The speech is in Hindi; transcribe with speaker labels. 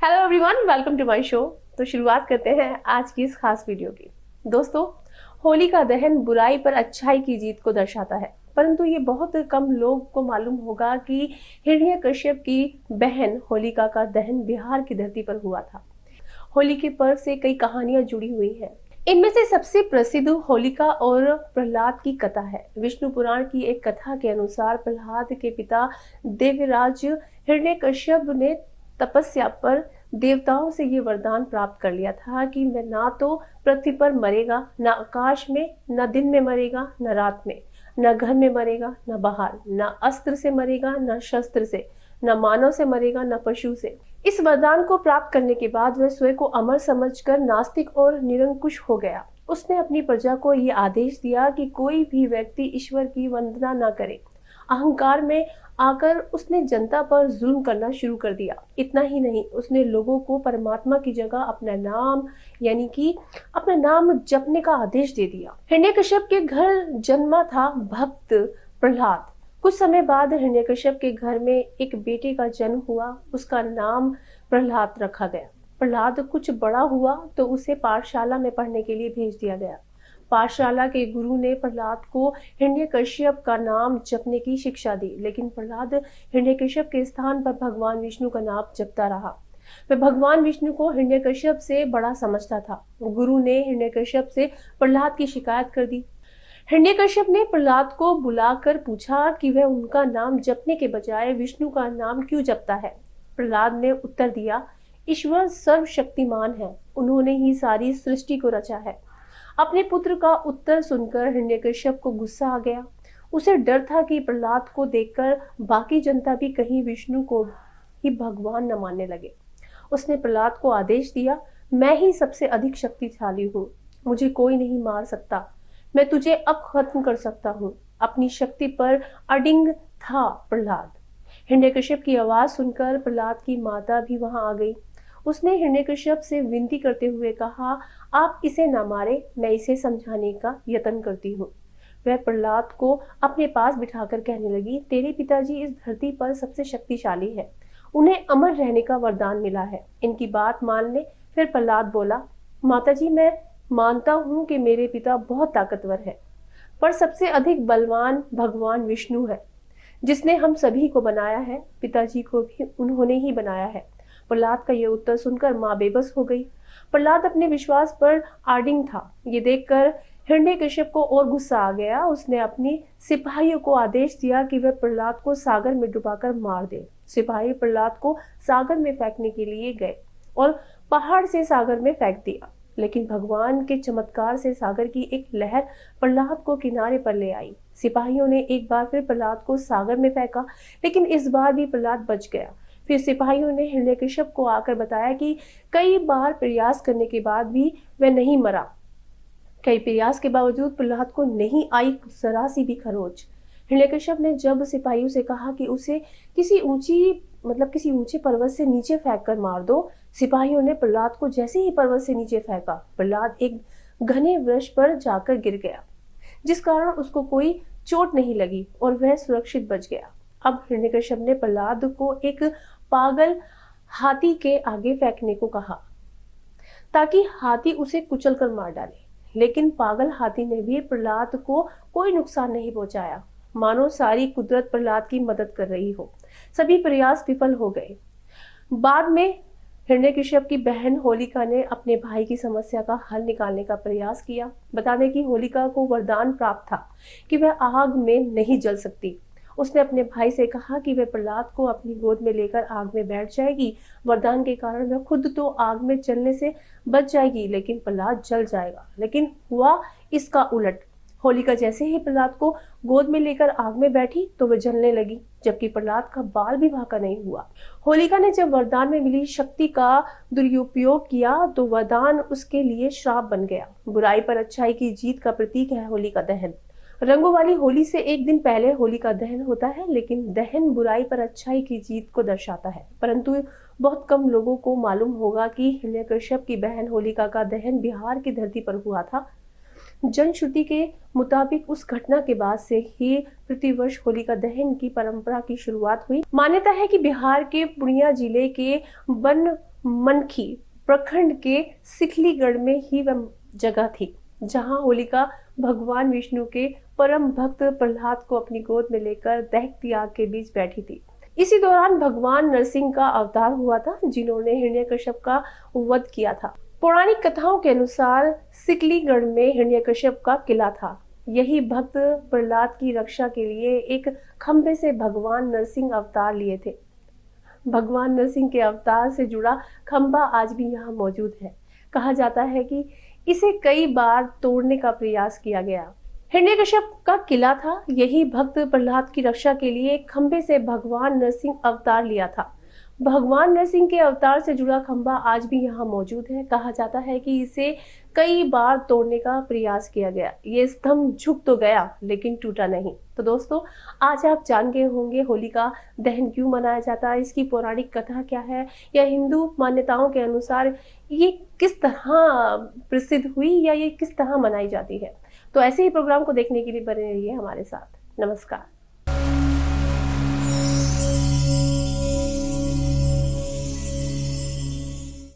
Speaker 1: Hello everyone, welcome to my show. तो शुरुआत करते हैं आज की इस खास वीडियो की। दोस्तों, होली का दहन बुराई पर अच्छाई की जीत को दर्शाता है, परंतु ये बहुत कम लोग को मालूम होगा कि हिरण्यकश्यप की बहन होलिका का दहन बिहार की धरती पर हुआ था। होली के पर्व से कई कहानियां जुड़ी हुई हैं। इनमें से सबसे प्रसिद्ध होलिका और प्रहलाद की कथा है। विष्णु पुराण की एक कथा के अनुसार प्रहलाद के पिता देवराज हिरण्यकश्यप ने तपस्या पर देवताओं से ये वरदान प्राप्त कर लिया था कि वह ना तो पृथ्वी पर मरेगा, न आकाश में, न दिन में मरेगा, न रात में, न घर में मरेगा, न बाहर, न अस्त्र से मरेगा, न शस्त्र से, न मानव से मरेगा, न पशु से। इस वरदान को प्राप्त करने के बाद वह स्वयं को अमर समझकर नास्तिक और निरंकुश हो गया। उसने अपनी प्रजा को यह आदेश दिया कि कोई भी व्यक्ति ईश्वर की वंदना न करे। अहंकार में आकर उसने जनता पर जुल्म करना शुरू कर दिया। इतना ही नहीं, उसने लोगों को परमात्मा की जगह अपना नाम यानी कि अपना नाम जपने का आदेश दे दिया। हिरण्यकश्यप के घर जन्मा था भक्त प्रहलाद। कुछ समय बाद हिरण्यकश्यप के घर में एक बेटे का जन्म हुआ। उसका नाम प्रहलाद रखा गया। प्रहलाद कुछ बड़ा हुआ तो उसे पाठशाला में पढ़ने के लिए भेज दिया गया। पाठशाला के गुरु ने प्रहलाद को हिरण्यकश्यप का नाम जपने की शिक्षा दी, लेकिन प्रहलाद हिरण्यकश्यप के स्थान पर भगवान विष्णु का नाम जपता रहा। वह भगवान विष्णु को हिरण्यकश्यप से बड़ा समझता था। गुरु ने हिरण्यकश्यप से प्रहलाद की शिकायत कर दी। हिरण्यकश्यप ने प्रहलाद को बुलाकर पूछा कि वह उनका नाम जपने के बजाय विष्णु का नाम क्यों जपता है। प्रहलाद ने उत्तर दिया, ईश्वर सर्वशक्तिमान है, उन्होंने ही सारी सृष्टि को रचा है। अपने पुत्र का उत्तर सुनकर हिरण्यकश्यप को गुस्सा आ गया। उसे डर था कि प्रहलाद को देखकर बाकी जनता भी कहीं विष्णु को ही भगवान न मानने लगे। उसने प्रहलाद को आदेश दिया, मैं ही सबसे अधिक शक्तिशाली हूँ, मुझे कोई नहीं मार सकता, मैं तुझे अब खत्म कर सकता हूँ। अपनी शक्ति पर अडिग था प्रहलाद। हिरण्यकश्यप की आवाज सुनकर प्रहलाद की माता भी वहां आ गई। उसने हिरण्यकश्यप से विनती करते हुए कहा, आप इसे न मारे, मैं इसे समझाने का यत्न करती हूँ। वह प्रहलाद को अपने पास बिठाकर कहने लगी, तेरे पिताजी इस धरती पर सबसे शक्तिशाली है, उन्हें अमर रहने का वरदान मिला है, इनकी बात मान ले। फिर प्रहलाद बोला, माताजी, मैं मानता हूँ कि मेरे पिता बहुत ताकतवर है, पर सबसे अधिक बलवान भगवान विष्णु है, जिसने हम सभी को बनाया है। पिताजी को भी उन्होंने ही बनाया है। प्रहलाद का यह उत्तर सुनकर मां बेबस हो गई। प्रहलाद अपने विश्वास पर अडिग था। ये देखकर हिरण्यकश्यप को और गुस्सा आ गया। उसने अपनी सिपाहियों को आदेश दिया कि वह प्रहलाद को सागर में डुबाकर मार दे। सिपाही प्रहलाद को सागर में फेंकने के लिए गए और पहाड़ से सागर में फेंक दिया, लेकिन भगवान के चमत्कार से सागर की एक लहर प्रहलाद को किनारे पर ले आई। सिपाहियों ने एक बार फिर प्रहलाद को सागर में फेंका, लेकिन इस बार भी प्रहलाद बच गया। फिर सिपाहियों ने हिरण्यकश्यप को आकर बताया कि कई बार प्रयास करने के बाद भी वह नहीं मरा। कई प्रयास के बावजूद प्रहलाद को नहीं आई जरा सी भी खरोच। हिरण्यकश्यप ने जब सिपाहियों से कहा कि उसे किसी ऊंचे पर्वत से नीचे फेंक कर मार दो, सिपाहियों ने प्रहलाद को जैसे ही पर्वत से नीचे फेंका, प्रहलाद एक घने वृक्ष पर जाकर गिर गया, जिस कारण उसको कोई चोट नहीं लगी और वह सुरक्षित बच गया। अब हिरण्यकश्यप ने प्रहलाद को एक पागल हाथी के आगे फेंकने को कहा ताकि हाथी उसे कुचल कर मार डाले, लेकिन पागल हाथी ने भी प्रहलाद को कोई नुकसान नहीं पहुंचाया, मानो सारी कुदरत प्रहलाद की मदद कर रही हो। सभी प्रयास विफल हो गए। बाद में हिरण्यकश्यप की बहन होलिका ने अपने भाई की समस्या का हल निकालने का प्रयास किया। बता दें कि होलिका को वरदान प्राप्त था कि वह आग में नहीं जल सकती। उसने अपने भाई से कहा कि वह प्रहलाद को अपनी गोद में लेकर आग में बैठ जाएगी। वरदान के कारण वह खुद तो आग में जलने से बच जाएगी, लेकिन प्रहलाद जल जाएगा। लेकिन हुआ इसका उलट। होलिका जैसे ही प्रहलाद को गोद में लेकर आग में बैठी तो वह जलने लगी, जबकि प्रहलाद का बाल भी भाका नहीं हुआ। होलिका ने जब वरदान में मिली शक्ति का दुरुपयोग किया तो वरदान उसके लिए श्राप बन गया। बुराई पर अच्छाई की जीत का प्रतीक है होलिका दहन। रंगों वाली होली से एक दिन पहले होलिका दहन होता है, लेकिन दहन बुराई पर अच्छाई की जीत को दर्शाता है। परंतु बहुत कम लोगों को मालूम होगा कि हिरण्यकश्यप की बहन होलिका का दहन बिहार की धरती पर हुआ था। जनश्रुति के मुताबिक उस घटना के बाद से ही प्रतिवर्ष होलिका दहन की परंपरा की शुरुआत हुई। मान्यता है कि बिहार के पूर्णिया जिले के बनमनखी प्रखंड के सिखलीगढ़ में ही वह जगह थी जहां होलिका भगवान विष्णु के परम भक्त प्रहलाद को अपनी गोद में लेकर दहकती आग के बीच बैठी थी। इसी दौरान भगवान नरसिंह का अवतार हुआ था, जिन्होंने हिरण्यकश्यप का वध किया था। पौराणिक कथाओं के अनुसार सिकलीगढ़ में हिरण्यकश्यप का किला था। यही भक्त प्रहलाद की रक्षा के लिए एक खंभे से भगवान नरसिंह अवतार लिए थे। भगवान नरसिंह के अवतार से जुड़ा खंभा आज भी यहाँ मौजूद है। कहा जाता है कि इसे कई बार तोड़ने का प्रयास किया गया। हिरण्यकश्यप का किला था, यही भक्त प्रहलाद की रक्षा के लिए एक खंभे से भगवान नरसिंह अवतार लिया था। भगवान नरसिंह के अवतार से जुड़ा खंभा आज भी यहाँ मौजूद है। कहा जाता है कि इसे कई बार तोड़ने का प्रयास किया गया। ये स्तंभ झुक तो गया लेकिन टूटा नहीं। तो दोस्तों, आज आप जान गए होंगे होलिका दहन क्यों मनाया जाता है, इसकी पौराणिक कथा क्या है, या हिंदू मान्यताओं के अनुसार ये किस तरह प्रसिद्ध हुई या ये किस तरह मनाई जाती है। तो ऐसे ही प्रोग्राम को देखने के लिए बने रहिए हमारे साथ। नमस्कार।